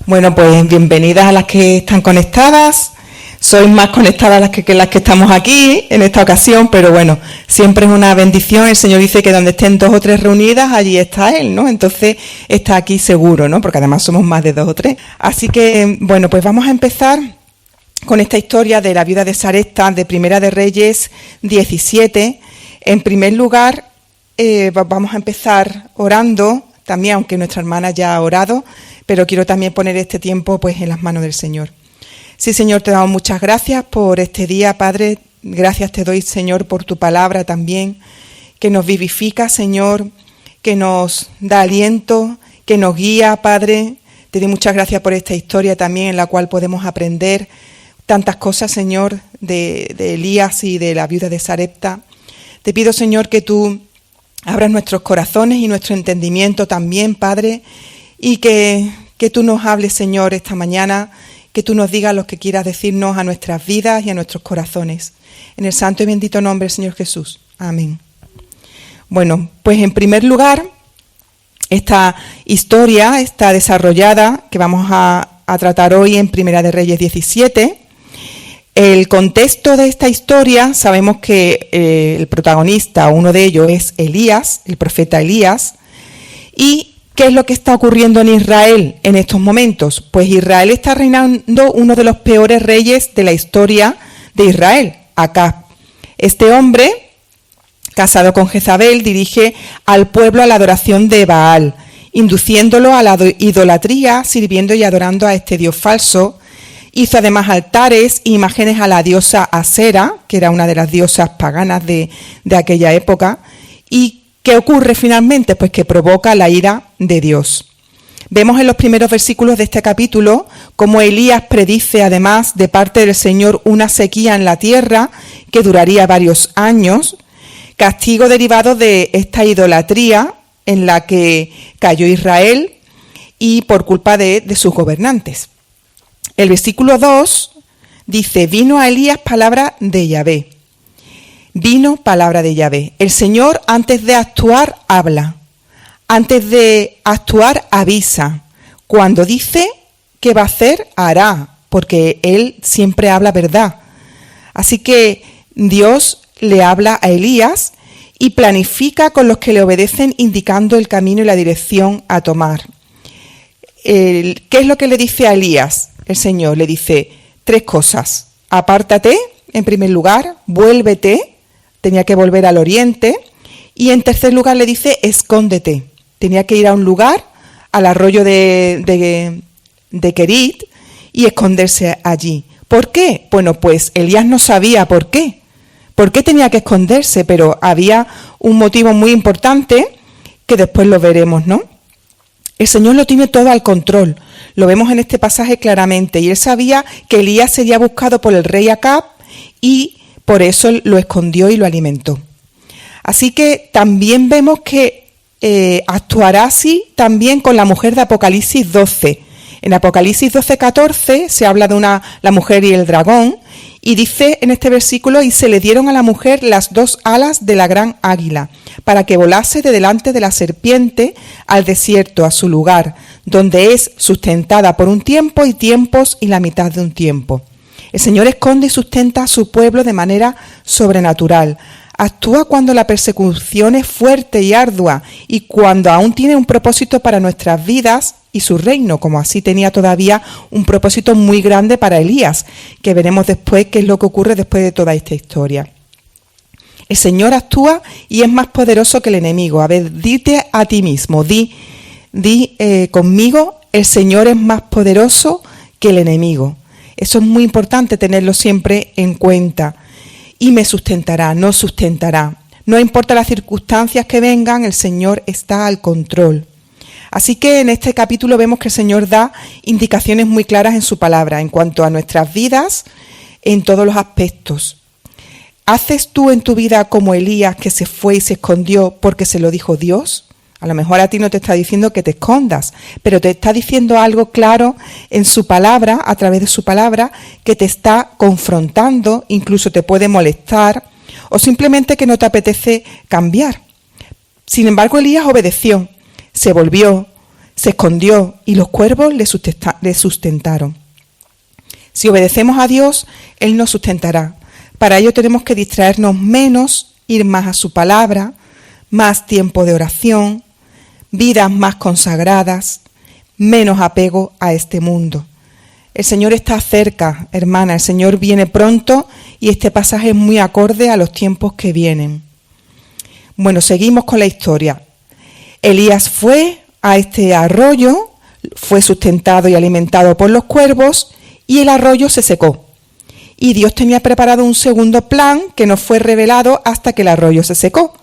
Bueno, pues bienvenidas a las que están conectadas. Sois más conectadas las que estamos aquí en esta ocasión, pero bueno, siempre es una bendición. El Señor dice que donde estén 2 o 3 reunidas, allí está Él, ¿no? Entonces está aquí seguro, ¿no? Porque además somos más de 2 o 3. Así que, bueno, pues vamos a empezar con esta historia de la viuda de Sarepta, de Primera de Reyes 17. En primer lugar, vamos a empezar orando, también aunque nuestra hermana ya ha orado, pero quiero también poner este tiempo pues en las manos del Señor. Sí, Señor, te damos muchas gracias por este día, Padre. Gracias te doy, Señor, por tu palabra también, que nos vivifica, Señor, que nos da aliento, que nos guía, Padre. Te doy muchas gracias por esta historia también en la cual podemos aprender tantas cosas, Señor, de Elías y de la viuda de Sarepta. Te pido, Señor, que tú abras nuestros corazones y nuestro entendimiento también, Padre, y que tú nos hables, Señor, esta mañana, que tú nos digas lo que quieras decirnos a nuestras vidas y a nuestros corazones. En el santo y bendito nombre del Señor Jesús. Amén. Bueno, pues en primer lugar, esta historia está desarrollada, que vamos a tratar hoy en Primera de Reyes 17. El contexto de esta historia, sabemos que el protagonista, uno de ellos, es Elías, el profeta Elías. ¿Y qué es lo que está ocurriendo en Israel en estos momentos? Pues Israel está reinando uno de los peores reyes de la historia de Israel, Acab. Este hombre, casado con Jezabel, dirige al pueblo a la adoración de Baal, induciéndolo a la idolatría, sirviendo y adorando a este dios falso. Hizo además altares e imágenes a la diosa Asera, que era una de las diosas paganas de aquella época. ¿Y qué ocurre finalmente? Pues que provoca la ira de Dios. Vemos en los primeros versículos de este capítulo cómo Elías predice además de parte del Señor una sequía en la tierra que duraría varios años, castigo derivado de esta idolatría en la que cayó Israel y por culpa de sus gobernantes. El versículo 2 dice: vino a Elías palabra de Yahvé. Vino palabra de Yahvé. El Señor, antes de actuar, habla. Antes de actuar, avisa. Cuando dice que va a hacer, hará, porque Él siempre habla verdad. Así que Dios le habla a Elías y planifica con los que le obedecen, indicando el camino y la dirección a tomar. ¿Qué es lo que le dice a Elías? El Señor le dice 3 cosas. Apártate, en primer lugar, vuélvete, tenía que volver al oriente, y en tercer lugar le dice escóndete, tenía que ir a un lugar, al arroyo de Kerit, y esconderse allí. ¿Por qué? Bueno, pues Elías no sabía por qué tenía que esconderse, pero había un motivo muy importante que después lo veremos, ¿no? El Señor lo tiene todo al control, lo vemos en este pasaje claramente, y él sabía que Elías sería buscado por el rey Acab y por eso lo escondió y lo alimentó. Así que también vemos que actuará así también con la mujer de Apocalipsis 12. En Apocalipsis 12:14 se habla de la mujer y el dragón, y dice en este versículo: y se le dieron a la mujer las 2 alas de la gran águila, para que volase de delante de la serpiente al desierto, a su lugar, donde es sustentada por un tiempo y tiempos y la mitad de un tiempo. El Señor esconde y sustenta a su pueblo de manera sobrenatural. Actúa cuando la persecución es fuerte y ardua, y cuando aún tiene un propósito para nuestras vidas y su reino, como así tenía todavía un propósito muy grande para Elías, que veremos después qué es lo que ocurre después de toda esta historia. El Señor actúa y es más poderoso que el enemigo. A ver, dite a ti mismo, di conmigo: el Señor es más poderoso que el enemigo. Eso es muy importante tenerlo siempre en cuenta. Y me sustentará, nos sustentará. No importa las circunstancias que vengan, el Señor está al control. Así que en este capítulo vemos que el Señor da indicaciones muy claras en su palabra en cuanto a nuestras vidas en todos los aspectos. ¿Haces tú en tu vida como Elías, que se fue y se escondió porque se lo dijo Dios? A lo mejor a ti no te está diciendo que te escondas, pero te está diciendo algo claro en su palabra, a través de su palabra, que te está confrontando, incluso te puede molestar, o simplemente que no te apetece cambiar. Sin embargo, Elías obedeció, se volvió, se escondió y los cuervos le sustentaron. Si obedecemos a Dios, Él nos sustentará. Para ello tenemos que distraernos menos, ir más a su palabra, más tiempo de oración, vidas más consagradas, menos apego a este mundo. El Señor está cerca, hermana, el Señor viene pronto y este pasaje es muy acorde a los tiempos que vienen. Bueno, seguimos con la historia. Elías fue a este arroyo, fue sustentado y alimentado por los cuervos y el arroyo se secó. Y Dios tenía preparado un segundo plan que no fue revelado hasta que el arroyo se secó.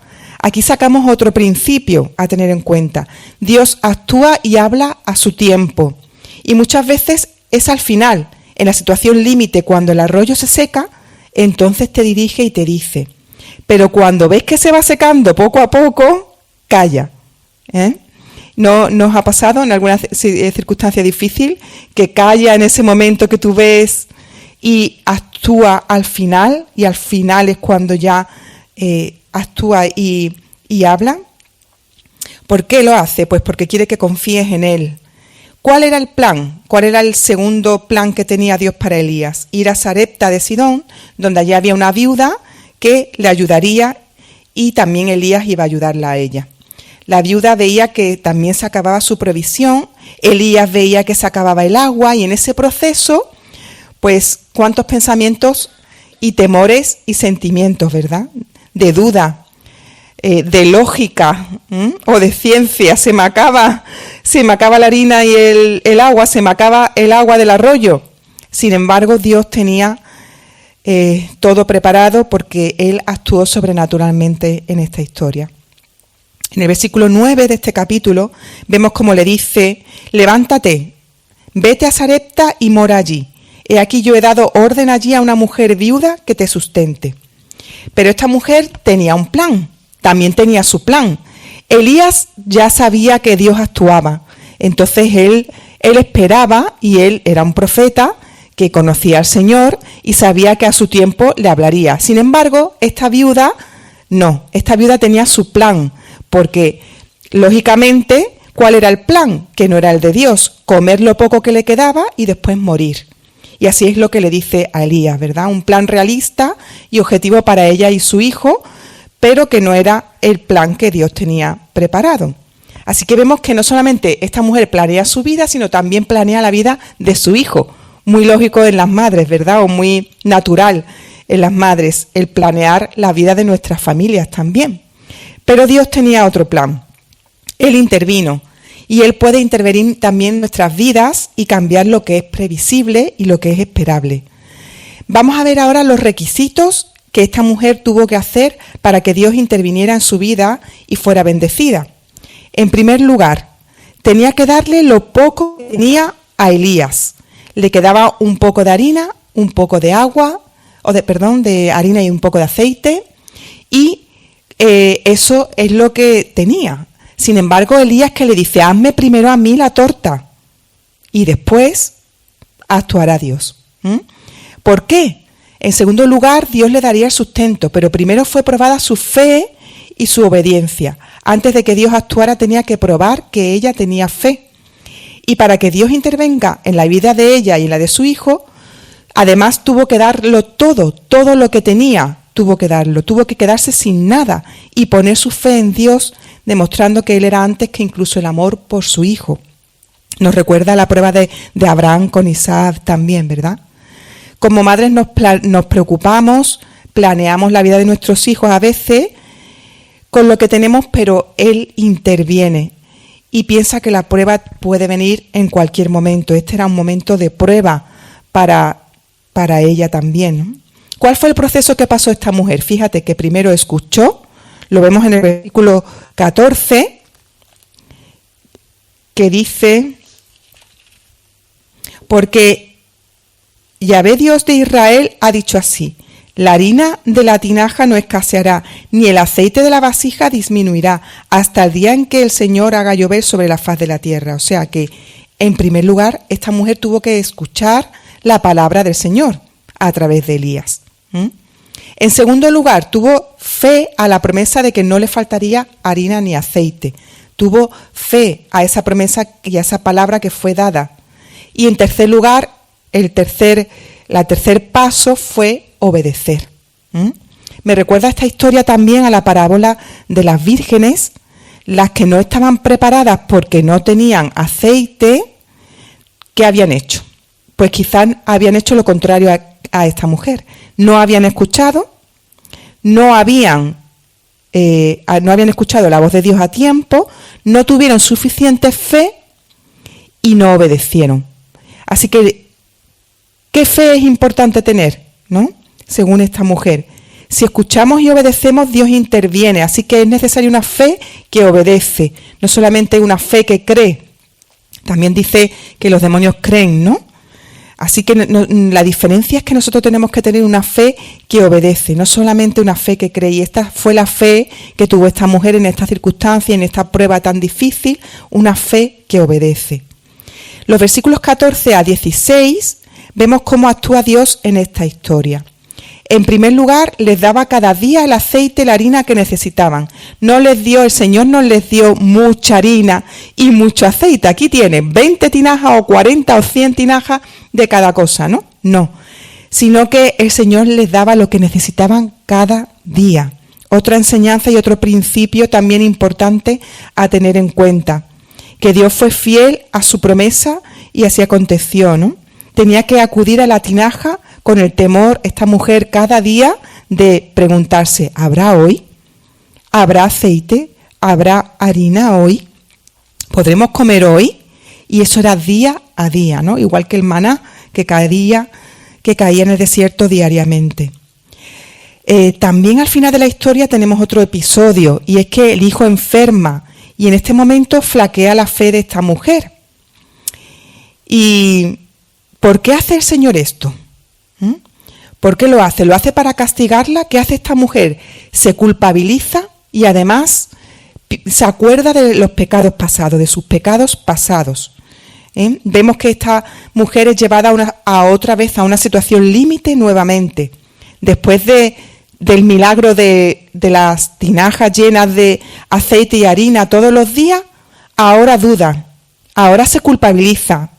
Aquí sacamos otro principio a tener en cuenta. Dios actúa y habla a su tiempo. Y muchas veces es al final, en la situación límite, cuando el arroyo se seca, entonces te dirige y te dice. Pero cuando ves que se va secando poco a poco, calla. ¿No os ha pasado en alguna circunstancia difícil que calla en ese momento que tú ves y actúa al final? Y al final es cuando ya actúa y habla. ¿Por qué lo hace? Pues porque quiere que confíes en Él. ¿Cuál era el plan? ¿Cuál era el segundo plan que tenía Dios para Elías? Ir a Sarepta de Sidón, donde allí había una viuda que le ayudaría y también Elías iba a ayudarla a ella. La viuda veía que también se acababa su provisión, Elías veía que se acababa el agua y en ese proceso, pues cuántos pensamientos y temores y sentimientos, ¿verdad? De duda, de lógica o de ciencia, se me acaba la harina y el agua, se me acaba el agua del arroyo. Sin embargo, Dios tenía todo preparado porque Él actuó sobrenaturalmente en esta historia. En el versículo 9 de este capítulo vemos cómo le dice: levántate, vete a Sarepta y mora allí. He aquí yo he dado orden allí a una mujer viuda que te sustente. Pero esta mujer tenía un plan, también tenía su plan. Elías ya sabía que Dios actuaba, entonces él esperaba, y él era un profeta que conocía al Señor y sabía que a su tiempo le hablaría. Sin embargo, esta viuda no, esta viuda tenía su plan, porque lógicamente, ¿cuál era el plan? Que no era el de Dios, comer lo poco que le quedaba y después morir. Y así es lo que le dice a Elías, ¿verdad? Un plan realista y objetivo para ella y su hijo, pero que no era el plan que Dios tenía preparado. Así que vemos que no solamente esta mujer planea su vida, sino también planea la vida de su hijo. Muy lógico en las madres, ¿verdad? O muy natural en las madres, el planear la vida de nuestras familias también. Pero Dios tenía otro plan. Él intervino. Y Él puede intervenir también en nuestras vidas y cambiar lo que es previsible y lo que es esperable. Vamos a ver ahora los requisitos que esta mujer tuvo que hacer para que Dios interviniera en su vida y fuera bendecida. En primer lugar, tenía que darle lo poco que tenía a Elías. Le quedaba un poco de harina, un poco de agua, de harina y un poco de aceite, y eso es lo que tenía. Sin embargo, Elías que le dice: hazme primero a mí la torta y después actuará Dios. ¿Por qué? En segundo lugar, Dios le daría el sustento, pero primero fue probada su fe y su obediencia. Antes de que Dios actuara, tenía que probar que ella tenía fe. Y para que Dios intervenga en la vida de ella y en la de su hijo, además tuvo que darlo todo lo que tenía, tuvo que darlo, tuvo que quedarse sin nada y poner su fe en Dios, demostrando que Él era antes que incluso el amor por su hijo. Nos recuerda la prueba de Abraham con Isaac también, ¿verdad? Como madres nos preocupamos, planeamos la vida de nuestros hijos a veces con lo que tenemos, pero Él interviene y piensa que la prueba puede venir en cualquier momento. Este era un momento de prueba para ella también, ¿no? ¿Cuál fue el proceso que pasó esta mujer? Fíjate que primero escuchó, lo vemos en el versículo 14, que dice: porque Yahvé Dios de Israel ha dicho así: la harina de la tinaja no escaseará, ni el aceite de la vasija disminuirá, hasta el día en que el Señor haga llover sobre la faz de la tierra. O sea que, en primer lugar, esta mujer tuvo que escuchar la palabra del Señor a través de Elías. En segundo lugar, tuvo fe a la promesa de que no le faltaría harina ni aceite. tuvo fe a esa promesa y a esa palabra que fue dada. Y en tercer lugar, el tercer paso fue obedecer. Me recuerda esta historia también a la parábola de las vírgenes, las que no estaban preparadas porque no tenían aceite. ¿Qué habían hecho? Pues quizás habían hecho lo contrario a esta mujer. No habían escuchado, no habían escuchado la voz de Dios a tiempo, no tuvieron suficiente fe y no obedecieron. Así que, ¿qué fe es importante tener, no? Según esta mujer. Si escuchamos y obedecemos, Dios interviene. Así que es necesaria una fe que obedece, no solamente una fe que cree. También dice que los demonios creen, ¿no? Así que la diferencia es que nosotros tenemos que tener una fe que obedece, no solamente una fe que cree. Y esta fue la fe que tuvo esta mujer en esta circunstancia, en esta prueba tan difícil, una fe que obedece. Los versículos 14 a 16 vemos cómo actúa Dios en esta historia. En primer lugar, les daba cada día el aceite y la harina que necesitaban. El Señor no les dio mucha harina y mucho aceite. Aquí tienen 20 tinajas o 40 o 100 tinajas de cada cosa, ¿no? No, sino que el Señor les daba lo que necesitaban cada día. Otra enseñanza y otro principio también importante a tener en cuenta, que Dios fue fiel a su promesa y así aconteció, ¿no? Tenía que acudir a la tinaja con el temor, esta mujer cada día, de preguntarse, ¿habrá hoy? ¿Habrá aceite? ¿Habrá harina hoy? ¿Podremos comer hoy? Y eso era día a día, ¿no? Igual que el maná que caía en el desierto diariamente. También al final de la historia tenemos otro episodio, y es que el hijo enferma, y en este momento flaquea la fe de esta mujer. ¿Y por qué hace el Señor esto? ¿Por qué lo hace? ¿Lo hace para castigarla? ¿Qué hace esta mujer? Se culpabiliza y además se acuerda de los pecados pasados, de sus pecados pasados. Vemos que esta mujer es llevada otra vez a una situación límite nuevamente. Después del milagro de las tinajas llenas de aceite y harina todos los días, ahora duda, ahora se culpabiliza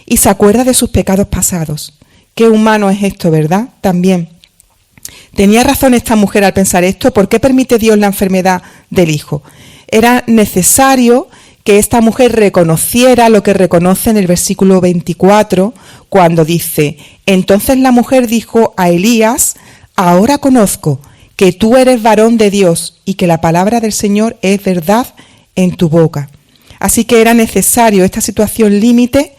y se acuerda de sus pecados pasados. Qué humano es esto, ¿verdad? También. ¿Tenía razón esta mujer al pensar esto? ¿Por qué permite Dios la enfermedad del hijo? Era necesario que esta mujer reconociera lo que reconoce en el versículo 24, cuando dice: entonces la mujer dijo a Elías: ahora conozco que tú eres varón de Dios y que la palabra del Señor es verdad en tu boca. Así que era necesario esta situación límite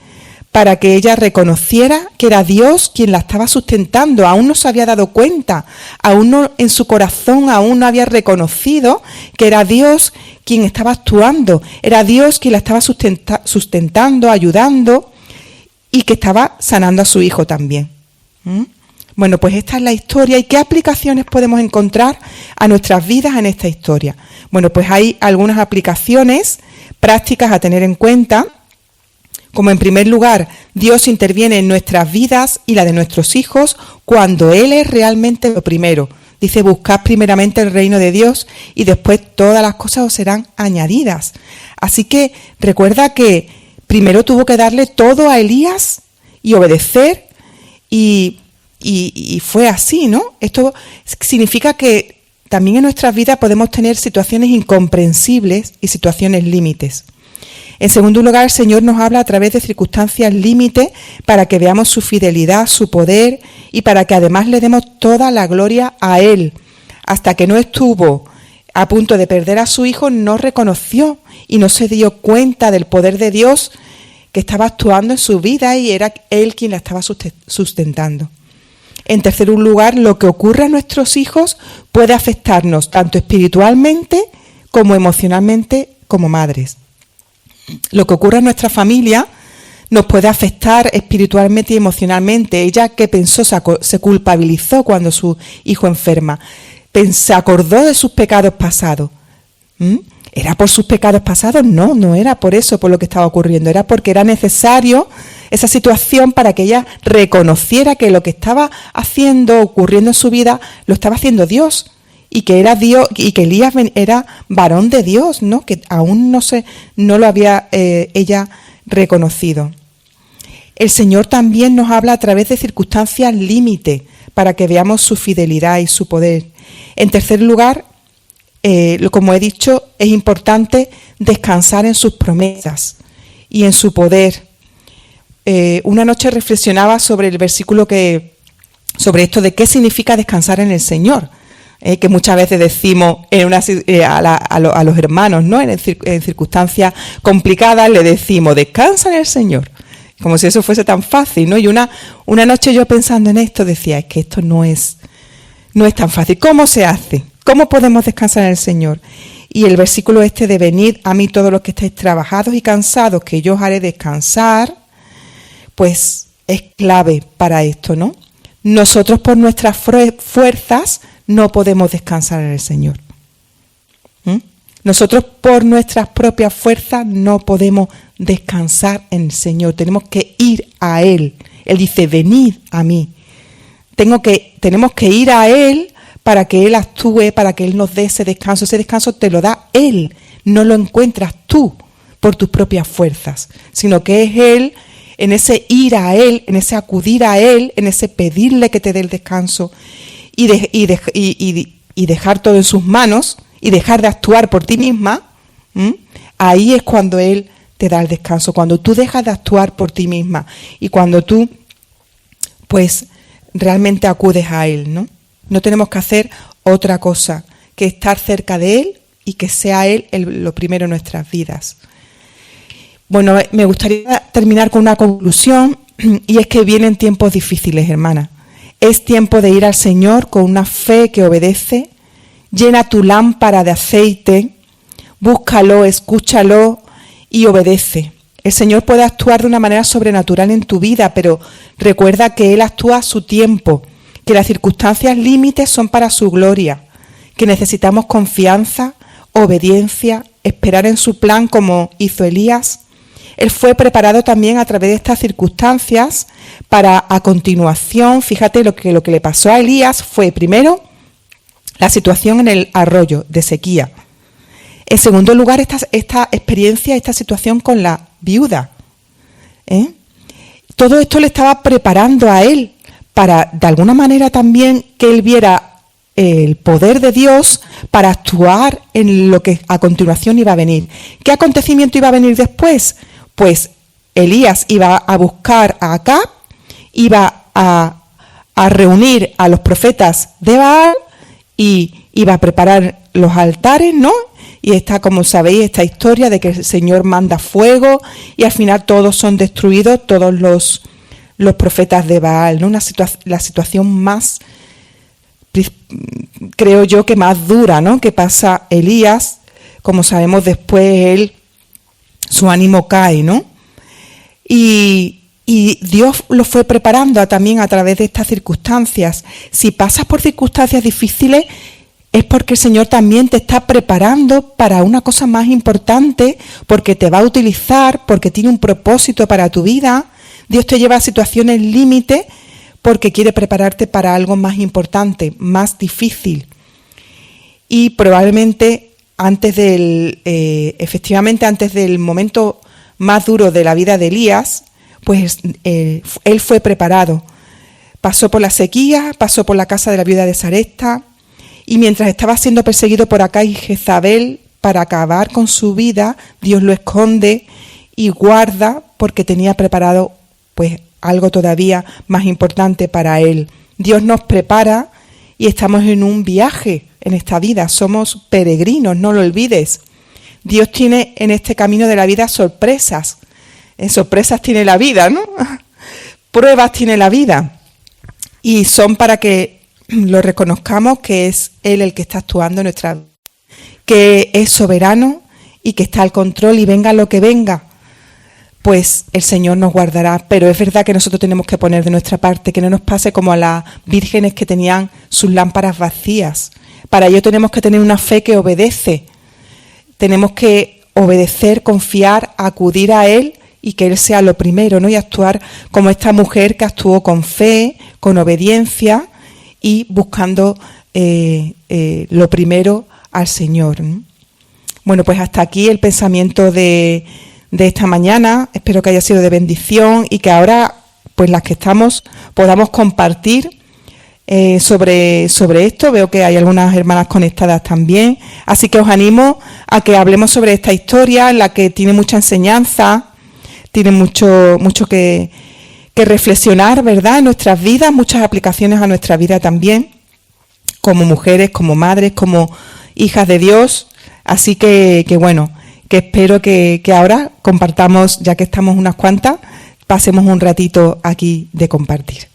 para que ella reconociera que era Dios quien la estaba sustentando. Aún no se había dado cuenta, aún no, en su corazón aún no había reconocido que era Dios quien estaba actuando, era Dios quien la estaba sustentando, ayudando, y que estaba sanando a su hijo también. Bueno, pues esta es la historia. ¿Y qué aplicaciones podemos encontrar a nuestras vidas en esta historia? Bueno, pues hay algunas aplicaciones prácticas a tener en cuenta. Como en primer lugar, Dios interviene en nuestras vidas y la de nuestros hijos cuando Él es realmente lo primero. Dice: buscad primeramente el reino de Dios y después todas las cosas os serán añadidas. Así que recuerda que primero tuvo que darle todo a Elías y obedecer, y fue así, ¿no? Esto significa que también en nuestras vidas podemos tener situaciones incomprensibles y situaciones límites. En segundo lugar, el Señor nos habla a través de circunstancias límite para que veamos su fidelidad, su poder, y para que además le demos toda la gloria a Él. Hasta que no estuvo a punto de perder a su hijo, no reconoció y no se dio cuenta del poder de Dios que estaba actuando en su vida, y era Él quien la estaba sustentando. En tercer lugar, lo que ocurre a nuestros hijos puede afectarnos tanto espiritualmente como emocionalmente como madres. Lo que ocurre en nuestra familia nos puede afectar espiritualmente y emocionalmente. Ella, ¿qué pensó? Se culpabilizó cuando su hijo enferma. Se acordó de sus pecados pasados. ¿Era por sus pecados pasados? No, no era por eso, por lo que estaba ocurriendo. Era porque era necesario esa situación para que ella reconociera que lo que estaba ocurriendo en su vida, lo estaba haciendo Dios. y que era Dios, y que Elías era varón de Dios, ¿no? Que aún no lo había ella reconocido. El Señor también nos habla a través de circunstancias límite para que veamos su fidelidad y su poder. En tercer lugar, como he dicho, es importante descansar en sus promesas y en su poder. Una noche reflexionaba sobre el versículo sobre esto de qué significa descansar en el Señor, que muchas veces decimos a los hermanos, ¿no? En circunstancias complicadas le decimos descansa en el Señor, como si eso fuese tan fácil, ¿no? Y una noche yo pensando en esto decía, es que esto no es tan fácil. ¿Cómo se hace? ¿Cómo podemos descansar en el Señor? Y el versículo de venid a mí todos los que estáis trabajados y cansados, que yo os haré descansar, pues es clave para esto, ¿no? Nosotros por nuestras fuerzas no podemos descansar en el Señor. Nosotros por nuestras propias fuerzas no podemos descansar en el Señor. Tenemos que ir a Él. Él dice, venid a mí. Tenemos que ir a Él para que Él actúe, para que Él nos dé ese descanso. Ese descanso te lo da Él, no lo encuentras tú por tus propias fuerzas, sino que es Él, en ese ir a Él, en ese acudir a Él, en ese pedirle que te dé el descanso y dejar todo en sus manos y dejar de actuar por ti misma. Ahí es cuando Él te da el descanso, cuando tú dejas de actuar por ti misma y cuando tú pues realmente acudes a Él, ¿no? No tenemos que hacer otra cosa que estar cerca de Él y que sea Él lo primero en nuestras vidas. Bueno, me gustaría terminar con una conclusión, y es que vienen tiempos difíciles, hermana. Es tiempo de ir al Señor con una fe que obedece. Llena tu lámpara de aceite, búscalo, escúchalo y obedece. El Señor puede actuar de una manera sobrenatural en tu vida, pero recuerda que Él actúa a su tiempo, que las circunstancias límites son para su gloria, que necesitamos confianza, obediencia, esperar en su plan como hizo Elías. Él fue preparado también a través de estas circunstancias para, a continuación, fíjate lo que le pasó a Elías fue primero la situación en el arroyo de sequía. En segundo lugar, esta experiencia, esta situación con la viuda. Todo esto le estaba preparando a él para, de alguna manera también, que él viera el poder de Dios para actuar en lo que a continuación iba a venir. ¿Qué acontecimiento iba a venir después? Pues Elías iba a buscar a Acab, iba a reunir a los profetas de Baal y iba a preparar los altares, ¿no? Y está, como sabéis, esta historia de que el Señor manda fuego y al final todos son destruidos, todos los profetas de Baal, ¿no? La situación más, creo yo, que más dura, ¿no? Que pasa Elías, como sabemos después su ánimo cae, ¿no? Y Dios lo fue preparando también a través de estas circunstancias. Si pasas por circunstancias difíciles, es porque el Señor también te está preparando para una cosa más importante, porque te va a utilizar, porque tiene un propósito para tu vida. Dios te lleva a situaciones límite porque quiere prepararte para algo más importante, más difícil. Y probablemente efectivamente antes del momento más duro de la vida de Elías, pues él fue preparado. Pasó por la sequía, pasó por la casa de la viuda de Sarepta, y mientras estaba siendo perseguido por Acab y Jezabel para acabar con su vida, Dios lo esconde y guarda porque tenía preparado pues algo todavía más importante para él. Dios nos prepara y estamos en un viaje en esta vida, somos peregrinos, no lo olvides. Dios tiene en este camino de la vida sorpresas. Sorpresas tiene la vida, ¿no? Pruebas tiene la vida. Y son para que lo reconozcamos que es Él el que está actuando en nuestra vida, que es soberano y que está al control, y venga lo que venga, pues el Señor nos guardará. Pero es verdad que nosotros tenemos que poner de nuestra parte, que no nos pase como a las vírgenes que tenían sus lámparas vacías. Para ello tenemos que tener una fe que obedece. Tenemos que obedecer, confiar, acudir a Él y que Él sea lo primero, ¿no? Y actuar como esta mujer que actuó con fe, con obediencia y buscando lo primero al Señor, ¿no? Bueno, pues hasta aquí el pensamiento de esta mañana. Espero que haya sido de bendición y que ahora, pues las que estamos, podamos compartir sobre esto. Veo que hay algunas hermanas conectadas también. Así que os animo a que hablemos sobre esta historia, en la que tiene mucha enseñanza, tiene mucho que reflexionar, ¿verdad?, en nuestras vidas, muchas aplicaciones a nuestra vida también, como mujeres, como madres, como hijas de Dios. Así que bueno, que espero que ahora compartamos, ya que estamos unas cuantas, pasemos un ratito aquí de compartir.